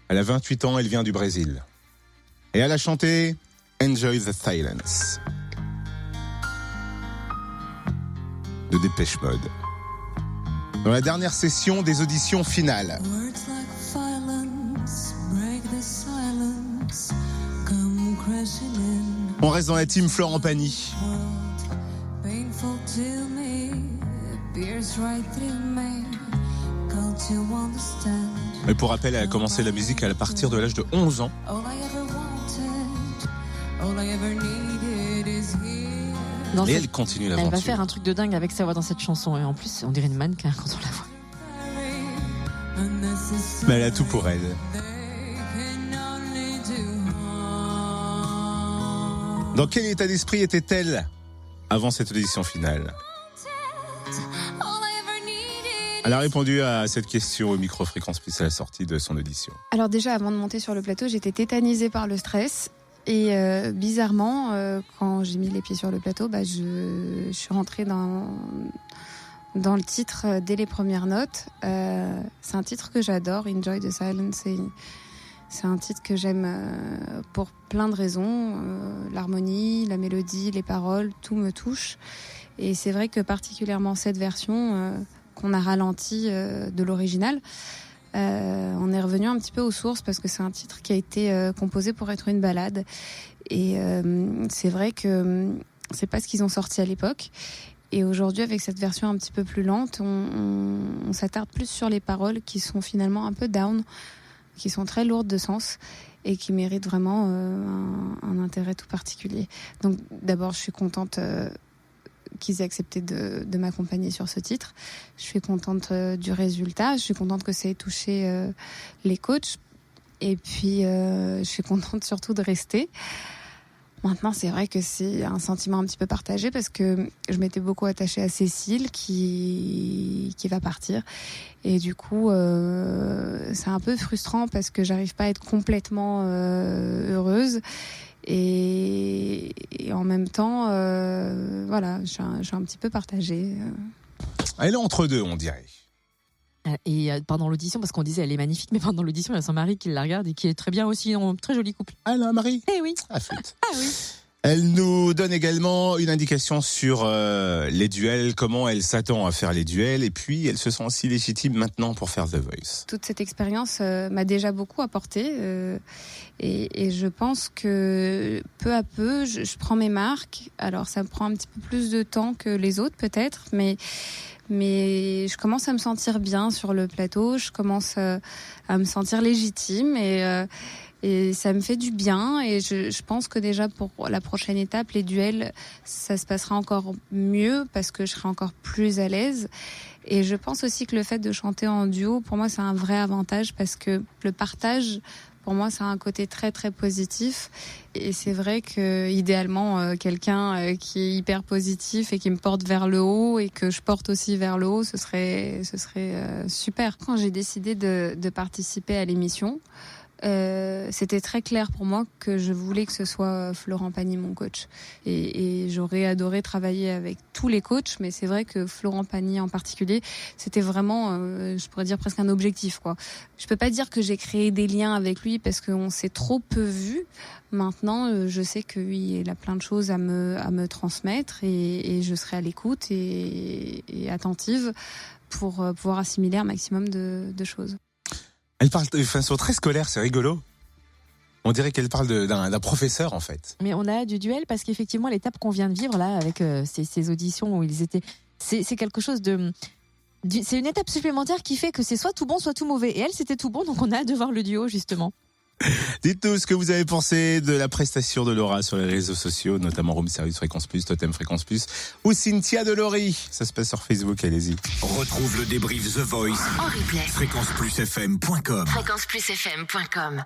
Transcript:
Elle a 28 ans, elle vient du Brésil. Et elle a chanté Enjoy the Silence de Dépêche Mode. Dans la dernière session des auditions finales. On reste dans la team Florent Pagny. Mais pour rappel, elle a commencé la musique à partir de l'âge de 11 ans. Et elle continue l'aventure. Elle va faire un truc de dingue avec sa voix dans cette chanson. Et en plus, on dirait une mannequin quand on la voit. Mais elle a tout pour elle. Dans quel état d'esprit était-elle avant cette audition finale ? Elle a répondu à cette question au micro Fréquence Plus à la sortie de son audition. Alors déjà, avant de monter sur le plateau, j'étais tétanisée par le stress. Et bizarrement, quand j'ai mis les pieds sur le plateau, je suis rentrée dans le titre dès les premières notes. C'est un titre que j'adore, Enjoy the Silence. C'est un titre que j'aime pour plein de raisons. L'harmonie, la mélodie, les paroles, tout me touche. Et c'est vrai que particulièrement cette version qu'on a ralentie de l'original, on est revenu un petit peu aux sources parce que c'est un titre qui a été composé pour être une ballade. Et c'est vrai que c'est pas ce qu'ils ont sorti à l'époque. Et aujourd'hui, avec cette version un petit peu plus lente, on s'attarde plus sur les paroles qui sont finalement un peu down, qui sont très lourdes de sens et qui méritent vraiment un intérêt tout particulier. Donc d'abord, je suis contente qu'ils aient accepté de m'accompagner sur ce titre. Je suis contente du résultat, je suis contente que ça ait touché les coachs et puis je suis contente surtout de rester. Maintenant, c'est vrai que c'est un sentiment un petit peu partagé parce que je m'étais beaucoup attachée à Cécile qui va partir. Et du coup, c'est un peu frustrant parce que j'arrive pas à être complètement heureuse. Et en même temps, voilà, je suis un petit peu partagée. Elle est entre deux, on dirait. Et pendant l'audition, parce qu'on disait elle est magnifique, mais pendant l'audition, il y a son mari qui la regarde et qui est très bien aussi, un très joli couple. Elle a un mari ? Eh oui. Ah, flûte. Ah oui. Elle nous donne également une indication sur les duels, comment elle s'attend à faire les duels, et puis elle se sent aussi légitime maintenant pour faire The Voice. Toute cette expérience m'a déjà beaucoup apporté et je pense que peu à peu, je prends mes marques. Alors ça me prend un petit peu plus de temps que les autres peut-être, mais je commence à me sentir bien sur le plateau, je commence à me sentir légitime et ça me fait du bien et je pense que déjà pour la prochaine étape, les duels, ça se passera encore mieux parce que je serai encore plus à l'aise. Et je pense aussi que le fait de chanter en duo, pour moi, c'est un vrai avantage parce que le partage, pour moi, ça a un côté très très positif. Et c'est vrai que idéalement, quelqu'un qui est hyper positif et qui me porte vers le haut et que je porte aussi vers le haut, ce serait super. Quand j'ai décidé de participer à l'émission, c'était très clair pour moi que je voulais que ce soit Florent Pagny mon coach et j'aurais adoré travailler avec tous les coachs, mais c'est vrai que Florent Pagny en particulier, c'était vraiment je pourrais dire presque un objectif quoi. Je peux pas dire que j'ai créé des liens avec lui parce qu'on s'est trop peu vus. Maintenant je sais que oui, il a plein de choses à me transmettre et je serai à l'écoute et attentive pour pouvoir assimiler un maximum de choses. Elle parle de façon très scolaire, c'est rigolo. On dirait qu'elle parle d'un professeur en fait. Mais on a du duel parce qu'effectivement l'étape qu'on vient de vivre là avec ces auditions où ils étaient, c'est quelque chose c'est une étape supplémentaire qui fait que c'est soit tout bon soit tout mauvais. Et elle c'était tout bon, donc on a hâte de voir le duo justement. Dites-nous ce que vous avez pensé de la prestation de Laura sur les réseaux sociaux, notamment Room Service Fréquence Plus, Totem Fréquence Plus ou Cynthia Delory. Ça se passe sur Facebook, allez-y. Retrouve le débrief The Voice en replay. fréquenceplusfm.com. fréquenceplusfm.com